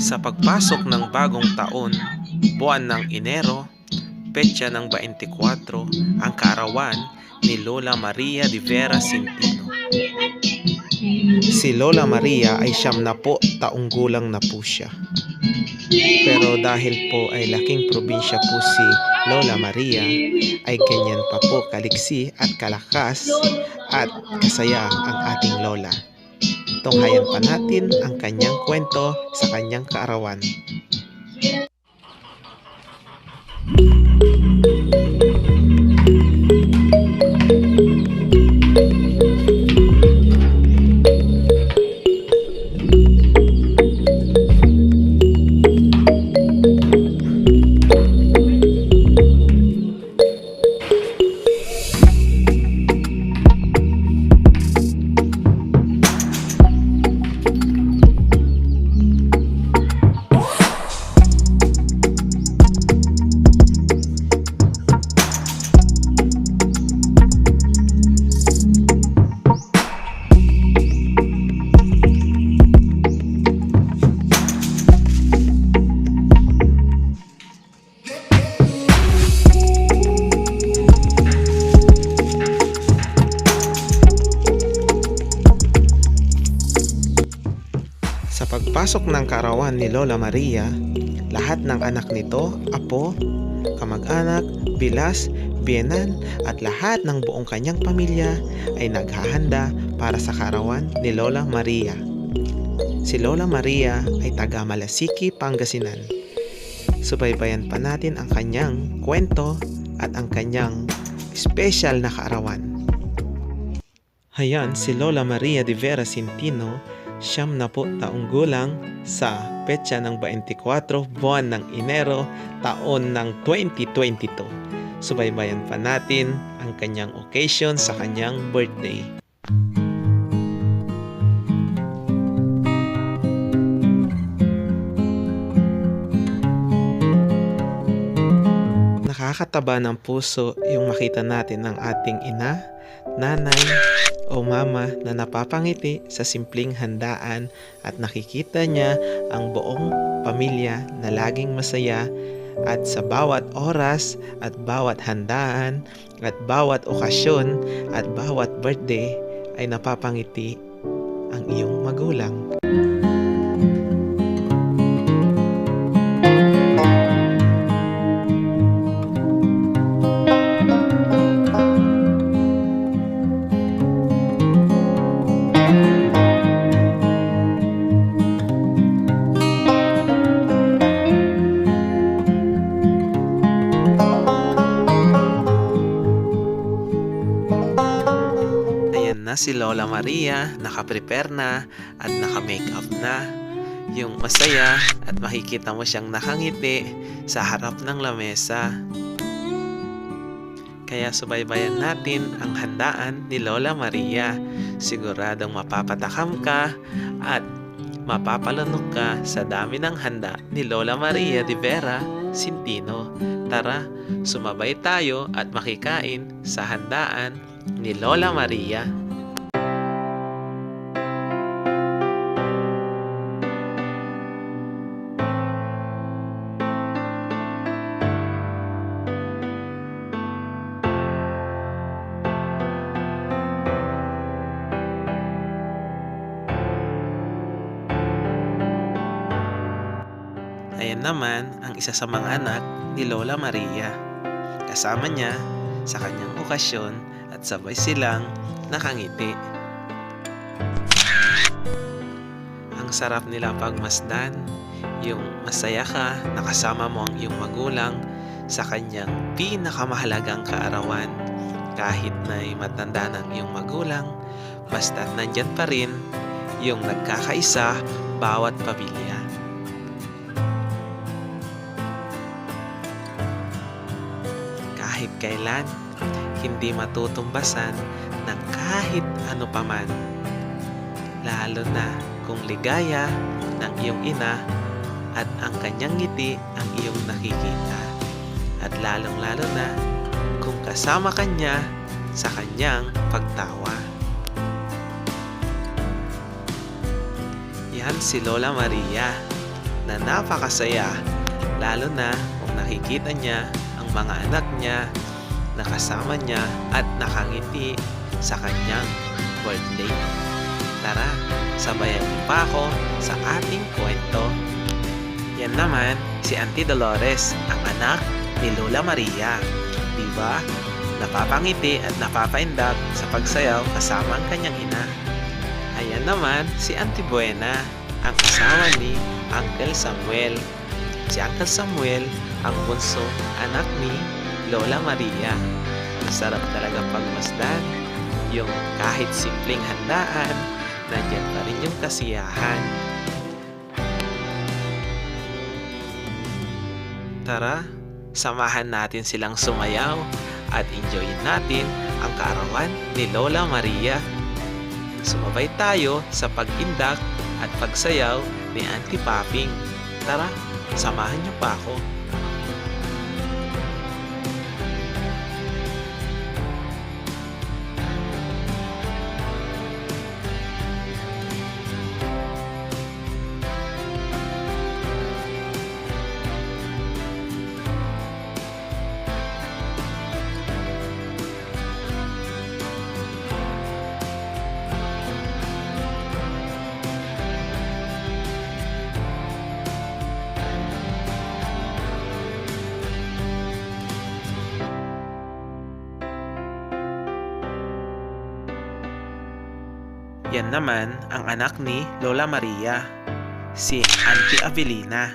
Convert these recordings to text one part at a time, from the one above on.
Sa pagpasok ng bagong taon, buwan ng Enero, petsa ng 24, ang kaarawan ni Lola Maria de Vera Centino. Si Lola Maria ay 70 taong gulang na po siya. Pero dahil po ay laking probinsya po si Lola Maria, ay ganyan pa po kaliksi at kalakas at kasaya ang ating Lola. Tunghayan pa natin ang kanyang kwento sa kanyang kaarawan. Sa pagpasok ng kaarawan ni Lola Maria, lahat ng anak nito, apo, kamag-anak, bilas, biyenan at lahat ng buong kanyang pamilya ay naghahanda para sa kaarawan ni Lola Maria. Si Lola Maria ay taga Malasiki, Pangasinan. Subaybayan pa natin ang kanyang kwento at ang kanyang special na kaarawan. Hayan si Lola Maria de Vera Centino, 70 taong gulang sa petsa ng 24 buwan ng Enero taon ng 2022. Subaybayan pa natin ang kanyang occasion sa kanyang birthday. Nakakataba ng puso yung makita natin ng ating ina, nanay, o mama na napapangiti sa simpleng handaan at nakikita niya ang buong pamilya na laging masaya at sa bawat oras at bawat handaan at bawat okasyon at bawat birthday ay napapangiti ang iyong magulang. Na si Lola Maria, naka-prepare na at naka-makeup na. Yung masaya at makikita mo siyang nakangiti sa harap ng lamesa. Kaya subaybayan natin ang handaan ni Lola Maria. Siguradong mapapatakam ka at mapapalunok ka sa dami ng handa ni Lola Maria de Vera Centino. Tara, sumabay tayo at makikain sa handaan ni Lola Maria. Ayan naman ang isa sa mga anak ni Lola Maria. Kasama niya sa kanyang okasyon at sabay silang nakangiti. Ang sarap nila pagmasdan, yung masaya ka, nakasama mo ang iyong magulang sa kanyang pinakamahalagang kaarawan. Kahit na'y matanda ng iyong magulang, basta't nandyan pa rin yung nagkakaisa bawat pamilya. Kahit kailan, hindi matutumbasan ng kahit ano paman. Lalo na kung ligaya ng iyong ina at ang kanyang ngiti ang iyong nakikita. At lalong-lalo na kung kasama kanya sa kanyang pagtawa. Yan si Lola Maria na napakasaya, lalo na kung nakikita niya ang mga anak niya na kasama niya at nakangiti sa kanyang birthday. Tara, sabayan niyo pa ako sa ating kwento. Yan naman si Auntie Dolores, ang anak ni Lola Maria. Diba? Napapangiti at napapaindak sa pagsayaw kasama ang kanyang ina. Ayan naman si Auntie Buena, ang asawa ni Uncle Samuel. Si Uncle Samuel ang bunso anak ni Lola Maria. Masarap talaga pagmasdan yung kahit simpleng handaan, nandiyan pa rin yung kasiyahan. Tara, samahan natin silang sumayaw at enjoyin natin ang kaarawan ni Lola Maria. Sumabay tayo sa pag-indak at pagsayaw ni Auntie Paping. Tara, samahan niyo pa ako. Yan naman ang anak ni Lola Maria, si Auntie Avelina,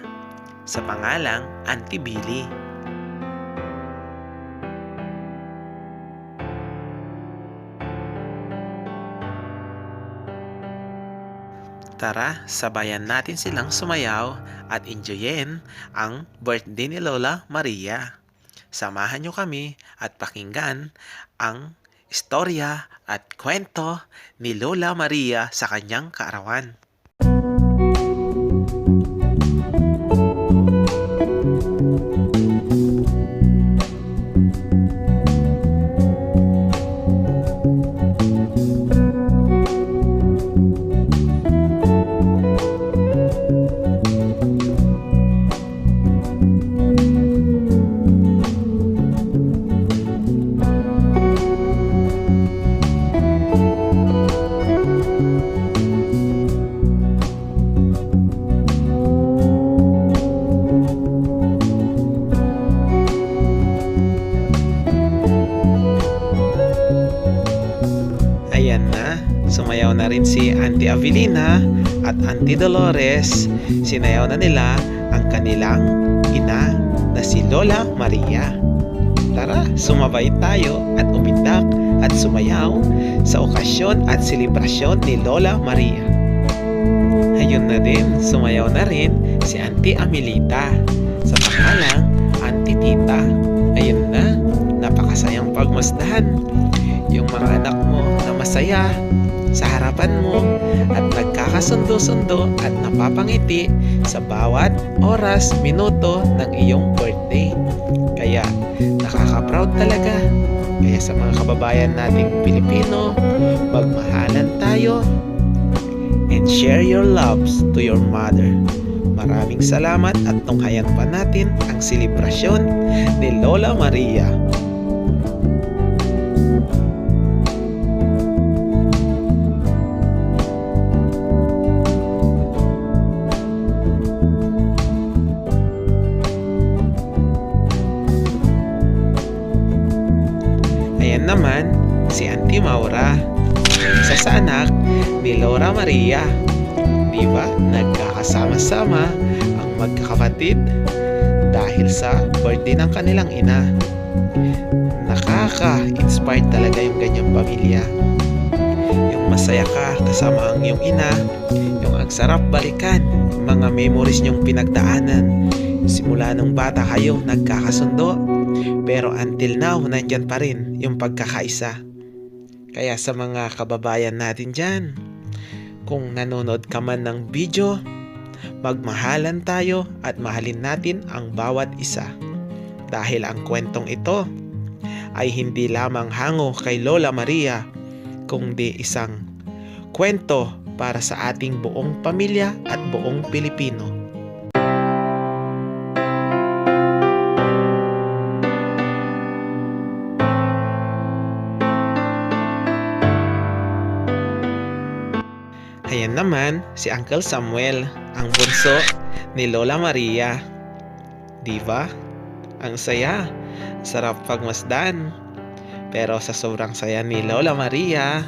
sa pangalang Auntie Billy. Tara, sabayan natin silang sumayaw at enjoyin ang birthday ni Lola Maria. Samahan niyo kami at pakinggan ang istorya at kwento ni Lola Maria sa kanyang kaarawan. Sumayaw na rin si Auntie Avelina at Auntie Dolores. Sinayaw na nila ang kanilang ina na si Lola Maria. Tara, sumabay tayo at umindak at sumayaw sa okasyon at selebrasyon ni Lola Maria. Ayun na din, sumayaw na rin si Auntie Amelita sa pangalang Auntie Tita. Ayun na, napakasayang pagmasdan yung mga anak mo na masaya sa harapan mo at nagkakasundo-sundo at napapangiti sa bawat oras, minuto ng iyong birthday. Kaya nakaka-proud talaga. Kaya sa mga kababayan nating Pilipino, magmahalan tayo and share your loves to your mother. Maraming salamat at tunghayan pa natin ang selebrasyon ni Lola Maria. Ayan naman si Auntie Maura, isa sa anak ni Lola Maria. Diba? Nagkakasama-sama ang magkakapatid dahil sa birthday ng kanilang ina. Nakaka-inspire talaga yung ganyang pamilya. Yung masaya ka kasama ang iyong ina, yung ang sarap balikan, mga memories niyong pinagdaanan. Simula nung bata kayo, nagkakasundo. Pero until now, nandyan pa rin yung pagkakaisa. Kaya sa mga kababayan natin dyan, kung nanonood ka man ng video, magmahalan tayo at mahalin natin ang bawat isa. Dahil ang kwentong ito ay hindi lamang hango kay Lola Maria, kundi isang kwento para sa ating buong pamilya at buong Pilipino. Ayan naman si Uncle Samuel, ang bunso ni Lola Maria. Di ba? Ang saya, sarap pagmasdan. Pero sa sobrang saya ni Lola Maria,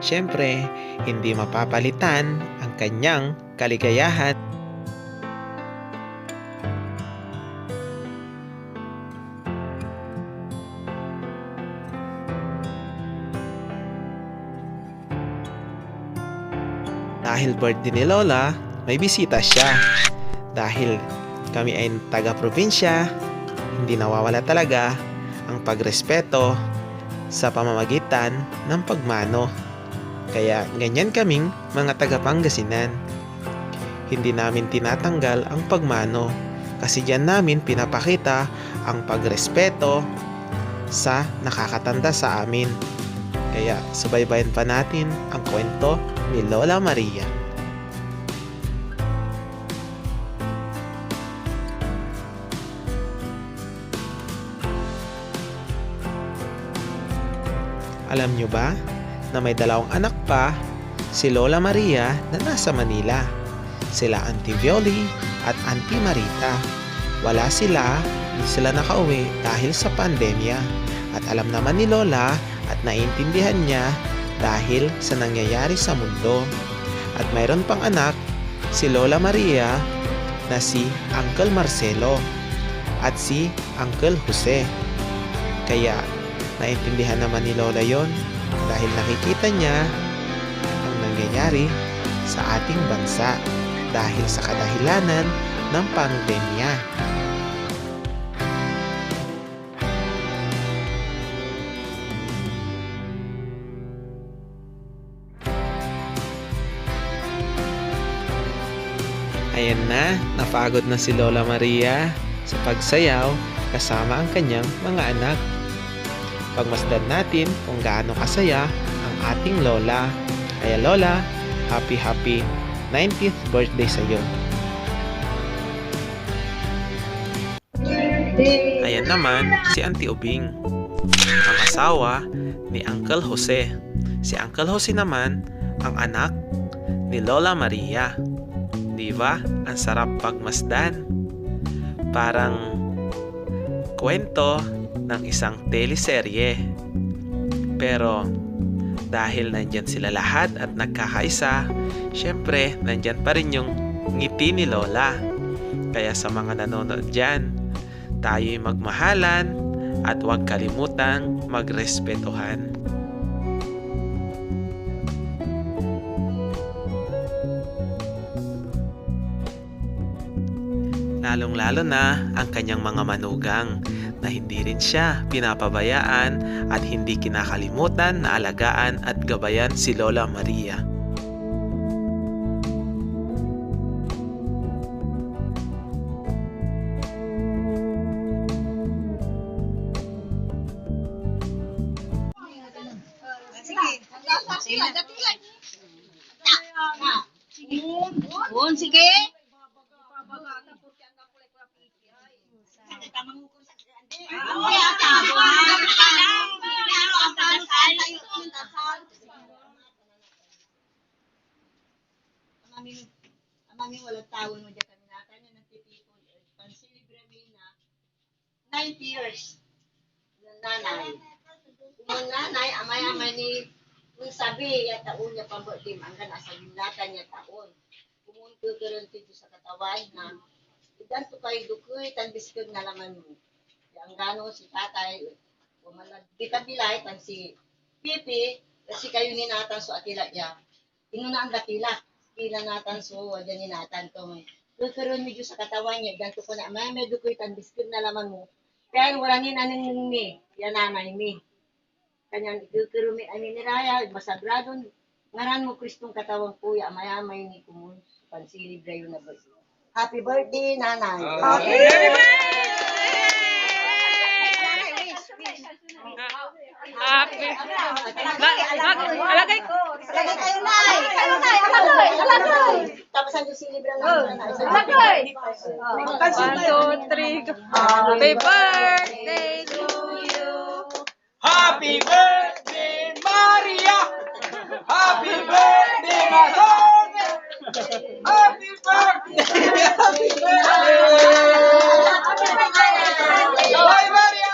syempre, hindi mapapalitan ang kanyang kaligayahan. Dahil birthday ni Lola, may bisita siya. Dahil kami ay taga-probinsya, hindi nawawala talaga ang pagrespeto sa pamamagitan ng pagmano. Kaya ganyan kaming mga taga-Pangasinan. Hindi namin tinatanggal ang pagmano kasi diyan namin pinapakita ang pagrespeto sa nakakatanda sa amin. Kaya subaybayan pa natin ang kwento ni Lola Maria. Alam nyo ba na may dalawang anak pa si Lola Maria na nasa Manila? Sila Auntie Violi at Auntie Marita. Wala sila, hindi sila nakauwi dahil sa pandemya. At alam naman ni Lola at naiintindihan niya dahil sa nangyayari sa mundo. At mayroon pang anak, si Lola Maria na si Uncle Marcelo at si Uncle Jose. Kaya naintindihan naman ni Lola yon dahil nakikita niya ang nangyayari sa ating bansa dahil sa kadahilanan ng pandemya. Ayan na, napagod na si Lola Maria sa pagsayaw kasama ang kanyang mga anak. Pagmasdan natin kung gaano kasaya ang ating Lola. Kaya Lola, happy 90th birthday sa iyo. Ayan naman si Auntie Ubing, ang asawa ni Uncle Jose. Si Uncle Jose naman ang anak ni Lola Maria. Diba? Ang sarap pagmasdan. Parang kwento ng isang teleserye. Pero dahil nandyan sila lahat at nagkakaisa, syempre nandyan pa rin yung ngiti ni Lola. Kaya sa mga nanonood dyan, tayo'y magmahalan at huwag kalimutang magrespetuhan. Lalong-lalo na ang kanyang mga manugang na hindi rin siya pinapabayaan at hindi kinakalimutan na alagaan at gabayan si Lola Maria. Sige. Amami walang tawon mo dyan kami natin yung nagtitipon. Pansilibrami na 90 years ng nanay. Kung nanay, amay-amay ni kung sabi, ya taon niya pambutim, hanggang nasa binatan niya taon. Pumunto ko rin dito sa katawan na idan to kayo dukoy, tan biskog na laman mo. Ang gano'n si tatay, kita bilay, tan si Pipi, kasi kayo ninatan so atila niya. Inuna ang gatila, kila natan so, wadyan ninatan to. Tuturon medyo sa katawan niya, ganito ko na, may dukoy, tan biskog na laman mo. Kaya wala ni naning mi, yan nanay mi. Kanyang tuturon mi, ani ni Raya, masagradon, ngaran mo Kristong katawang kuya, amay-amay ni kumun, pansilib na yun na ba. Happy birthday, nanay! Happy birthday! Happy. Alagay Lagay kayo, Nay. Kayo, Nay. Alagay. Tapos ang silibra ng Nay. Alagay. 1, 2, 3. Happy birthday to you. Happy birthday, Maria! Happy birthday, Mason! Happy birthday! Happy birthday! Bye, Maria!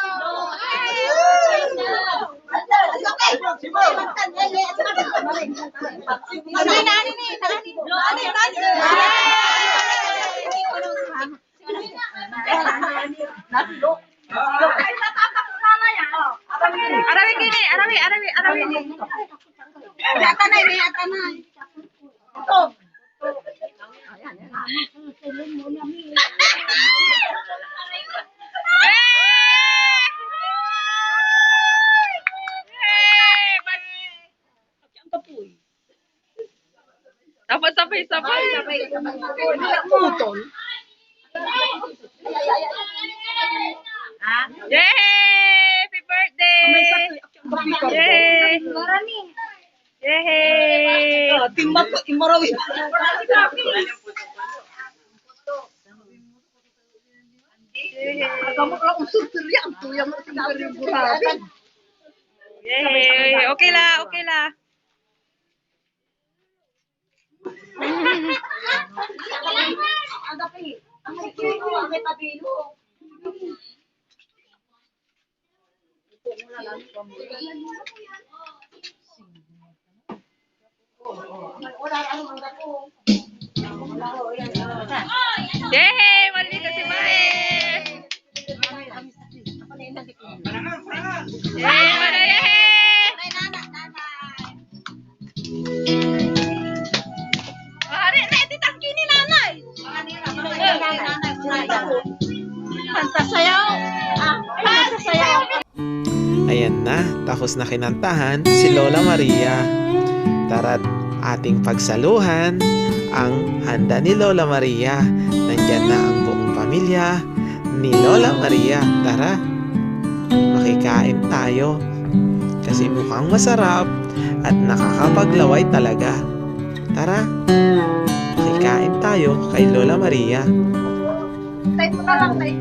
Dapat sabay-sabay. Yay! Happy birthday! Yay! Yay! Yay! Okay la, okay la. Yay! Mali ka si Mae! Yay! Mali! Hari, ready tangki ni nanay! Pantasayaw! Pantasayaw! Ayan na, tapos na kinantahan si Lola Maria. Tara't ating pagsaluhan ang handa ni Lola Maria. Nandyan na ang buong pamilya ni Lola Maria. Tara, makikain tayo. Kasi mukhang masarap at nakakapaglaway talaga. Tara, makikain tayo kay Lola Maria. Tayo mo na lang, tayo.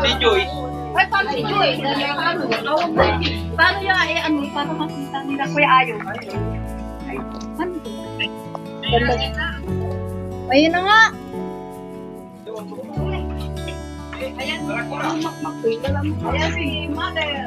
Si Joy. Ay, paano si Joy? Paano yung paano makita nila Kuya Ayo? Ayun na nga. Ayan si Mother.